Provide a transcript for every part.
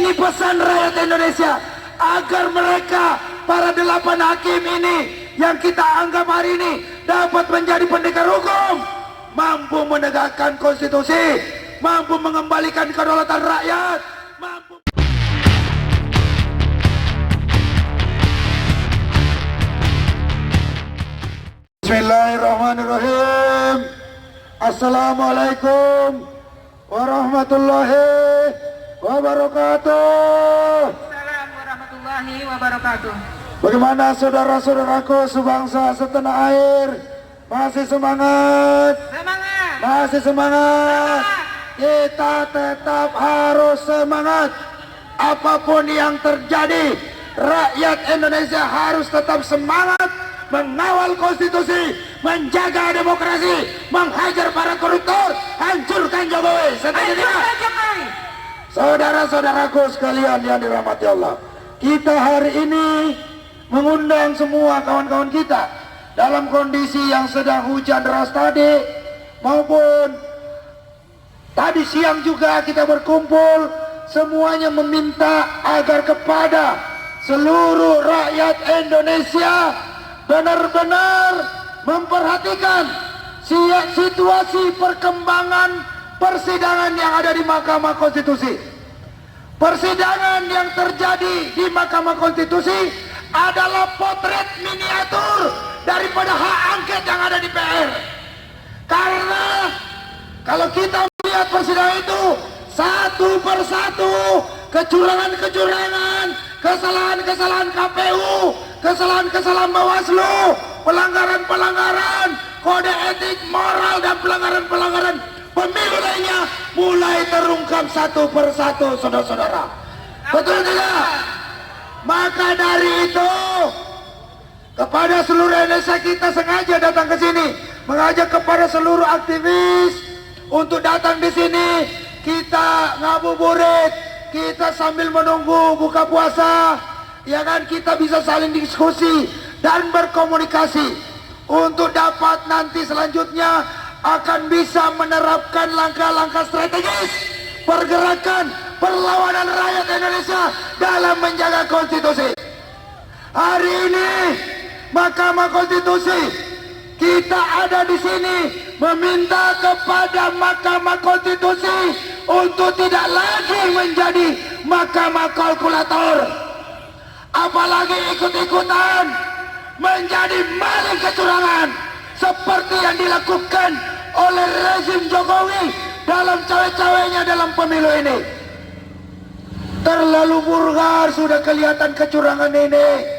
Ini pesan rakyat Indonesia agar mereka, para 8 hakim ini yang kita anggap hari ini dapat menjadi pendekar hukum, mampu menegakkan konstitusi, mampu mengembalikan kedaulatan rakyat, mampu. Bismillahirrahmanirrahim. Assalamualaikum warahmatullahi wabarakatuh. Assalamualaikum warahmatullahi wabarakatuh. Bagaimana saudara-saudaraku sebangsa setanah air? Masih semangat? Semangat. Masih semangat? Kita tetap harus semangat. Apapun yang terjadi, rakyat Indonesia harus tetap semangat mengawal konstitusi, menjaga demokrasi, menghajar para koruptor, hancurkan Jokowi. Hancurkan Jokowi. Saudara-saudaraku sekalian yang dirahmati Allah, kita hari ini mengundang semua kawan-kawan kita dalam kondisi yang sedang hujan deras tadi, maupun tadi siang juga kita berkumpul, semuanya meminta agar kepada seluruh rakyat Indonesia benar-benar memperhatikan situasi perkembangan persidangan yang ada di Mahkamah Konstitusi. Persidangan yang terjadi di Mahkamah Konstitusi adalah potret miniatur daripada hak angket yang ada di PR. Karena kalau kita melihat persidangan itu satu persatu, kecurangan-kecurangan, kesalahan-kesalahan KPU, kesalahan-kesalahan Bawaslu, pelanggaran-pelanggaran kode etik, moral, dan pelanggaran-pelanggaran pemilu lainnya mulai terungkap satu persatu, saudara-saudara. Betul tidak? Maka dari itu, kepada seluruh Indonesia kita sengaja datang ke sini, mengajak kepada seluruh aktivis untuk datang di sini. Kita ngabuburit, kita sambil menunggu buka puasa, ya kan, kita bisa saling diskusi dan berkomunikasi untuk dapat nanti selanjutnya akan bisa menerapkan langkah-langkah strategis pergerakan perlawanan rakyat Indonesia dalam menjaga konstitusi. Hari ini Mahkamah Konstitusi kita ada di sini meminta kepada Mahkamah Konstitusi untuk tidak lagi menjadi mahkamah kalkulator, apalagi ikut-ikutan menjadi maling kecurangan seperti yang dilakukan oleh rezim Jokowi dalam cawe-cawenya dalam pemilu ini. Terlalu vulgar sudah kelihatan kecurangan ini.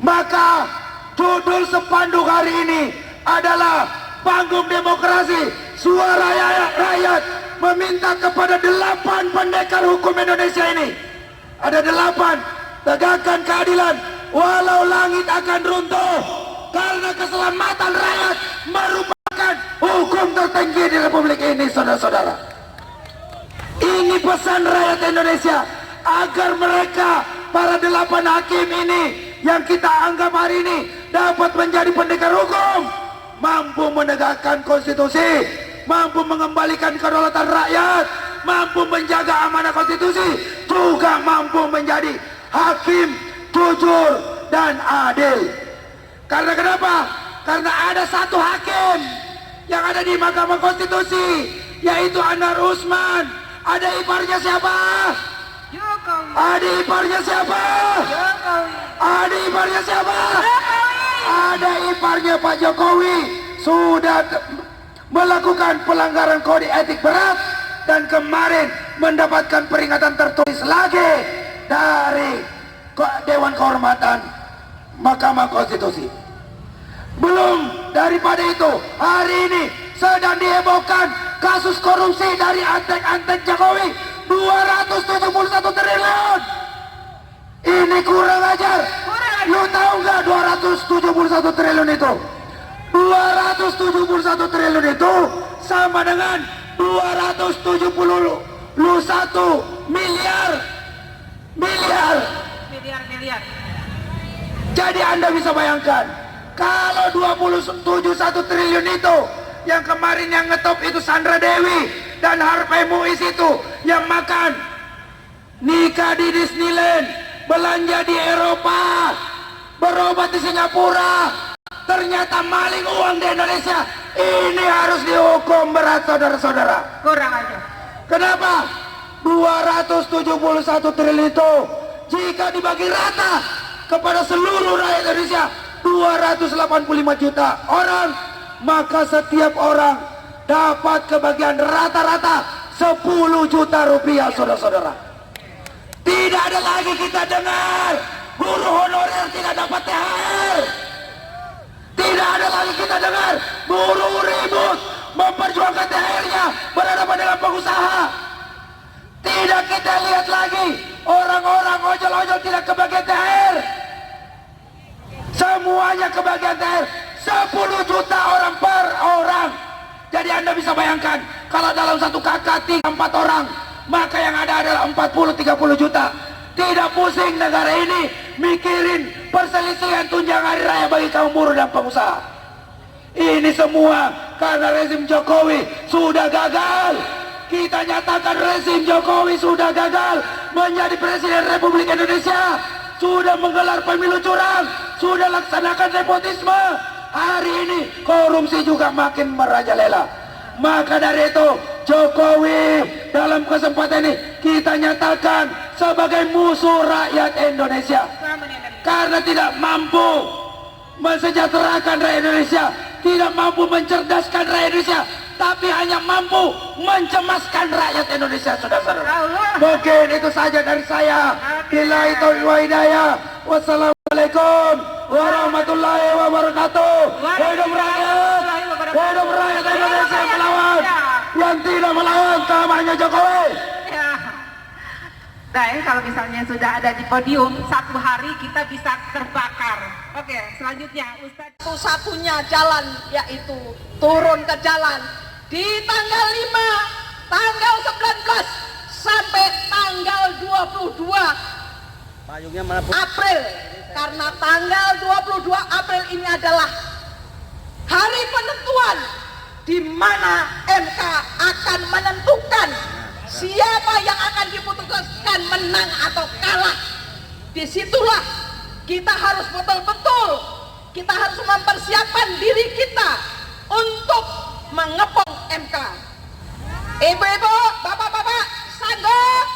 Maka judul spanduk hari ini adalah Panggung Demokrasi, Suara Rakyat meminta kepada 8 pendekar hukum Indonesia ini. Ada 8, tegakkan keadilan walau langit akan runtuh, karena keselamatan rakyat merupakan hukum tertinggi di Republik ini, saudara-saudara. Ini pesan rakyat Indonesia agar mereka, para 8 hakim ini yang kita anggap hari ini dapat menjadi pendekar hukum, mampu menegakkan konstitusi, mampu mengembalikan kedaulatan rakyat, mampu menjaga amanah konstitusi, juga mampu menjadi hakim jujur dan adil. Karena kenapa? Karena ada satu hakim yang ada di Mahkamah Konstitusi, yaitu Anwar Usman. Ada iparnya siapa? Jokowi. Ada iparnya siapa? Jokowi. Ada iparnya siapa? Jokowi. Ada iparnya Pak Jokowi sudah melakukan pelanggaran kode etik berat dan kemarin mendapatkan peringatan tertulis lagi dari Dewan Kehormatan Mahkamah Konstitusi. Belum daripada itu, hari ini sedang dihebohkan kasus korupsi dari antek-antek Jokowi 271 triliun. Ini kurang ajar. Lu tahu nggak 271 triliun itu? 271 triliun itu sama dengan 271 miliar. Jadi Anda bisa bayangkan, kalau 271 triliun itu yang kemarin yang ngetop itu Sandra Dewi dan Harvey Muiz itu yang makan nikah di Disneyland, belanja di Eropa, berobat di Singapura, ternyata maling uang di Indonesia. Ini harus dihukum berat, saudara-saudara. Kurang aja. Kenapa? 271 triliun itu jika dibagi rata kepada seluruh rakyat Indonesia 285 juta orang, maka setiap orang dapat kebagian rata-rata 10 juta rupiah, saudara-saudara. Tidak ada lagi kita dengar guru honorer tidak dapat THR. Tidak ada lagi kita dengar buruh ribut memperjuangkan THR-nya berhadapan dengan pengusaha. Tidak kita lihat lagi orang-orang ojol-ojol tidak kebagian THR. Semuanya kebagian THR 10 juta orang per orang. Jadi Anda bisa bayangkan kalau dalam satu kakak 4 orang, maka yang ada adalah 40-30 juta. Tidak pusing negara ini mikirin perselisihan tunjangan hari raya bagi kaum buruh dan pengusaha. Ini semua karena rezim Jokowi sudah gagal. Kita nyatakan rezim Jokowi sudah gagal menjadi Presiden Republik Indonesia. Sudah menggelar pemilu curang, sudah laksanakan nepotisme. Hari ini korupsi juga makin merajalela. Maka dari itu Jokowi dalam kesempatan ini kita nyatakan sebagai musuh rakyat Indonesia. Karena tidak mampu mensejahterakan rakyat Indonesia, tidak mampu mencerdaskan rakyat Indonesia, tapi hanya mampu mencemaskan rakyat Indonesia, saudara-saudara. Mungkin itu saja dari saya. Billahi taufiq wa hidayah. Wassalamualaikum warahmatullahi wabarakatuh. Hidup rakyat, hidup rakyat Indonesia yang melawan, yang tidak melawan kampanye Jokowi. Ya. Nah, kalau misalnya sudah ada di podium, satu hari kita bisa terbakar. Oke, selanjutnya Ustadz. Satu-satunya jalan yaitu turun ke jalan di tanggal 5, tanggal 19 sampai tanggal 22 April. Karena tanggal 22 April ini adalah hari penentuan di mana MK akan menentukan siapa yang akan diputuskan menang atau kalah. Disitulah kita harus betul-betul, kita harus mempersiapkan diri kita untuk mengepung MK. Ibu-ibu, bapak-bapak, sanggup?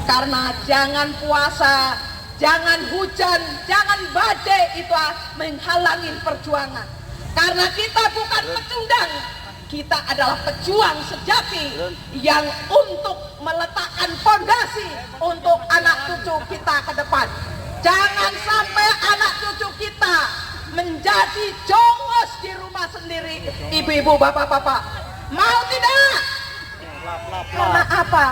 Karena jangan puasa, jangan hujan, jangan badai itu menghalangi perjuangan. Karena kita bukan pecundang, kita adalah pejuang sejati yang untuk meletakkan fondasi untuk anak cucu kita ke depan. Jangan sampai anak cucu kita menjadi jongos di rumah sendiri, ibu-ibu, bapak-bapak. Mau tidak? Karena apa?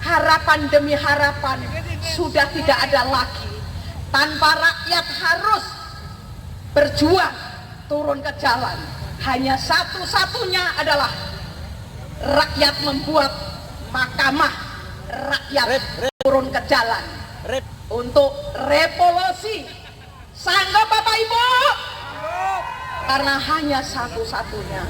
Harapan demi harapan sudah tidak ada lagi. Tanpa rakyat harus berjuang turun ke jalan. Hanya satu-satunya adalah rakyat membuat mahkamah rakyat turun ke jalan untuk revolusi. Sanggup Bapak Ibu? Karena hanya satu-satunya.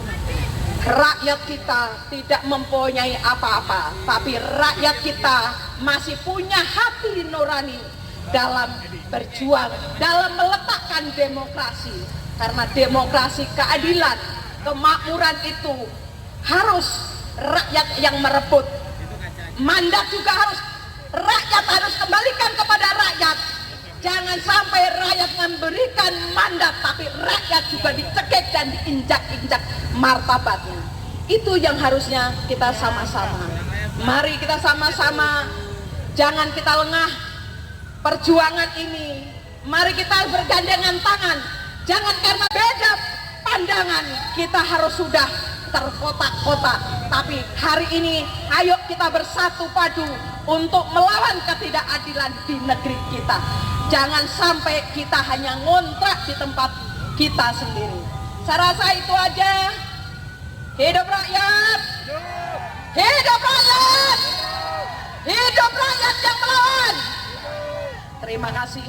Rakyat kita tidak mempunyai apa-apa, tapi rakyat kita masih punya hati nurani dalam berjuang, dalam meletakkan demokrasi. Karena demokrasi, keadilan, kemakmuran itu harus rakyat yang merebut. Mandat juga rakyat harus kembalikan kepada rakyat. Jangan sampai rakyat memberikan mandat tapi rakyat juga dicekik dan diinjak-injak martabatnya. Itu yang harusnya kita sama-sama. Mari kita sama-sama, jangan kita lengah perjuangan ini. Mari kita bergandengan tangan. Jangan karena beda pandangan kita harus sudah terkotak-kotak. Tapi hari ini ayo kita bersatu padu untuk melawan ketidakadilan di negeri kita. Jangan sampai kita hanya ngontrak di tempat kita sendiri. Saya rasa itu aja. Hidup rakyat! Hidup rakyat! Hidup rakyat yang melawan! Terima kasih.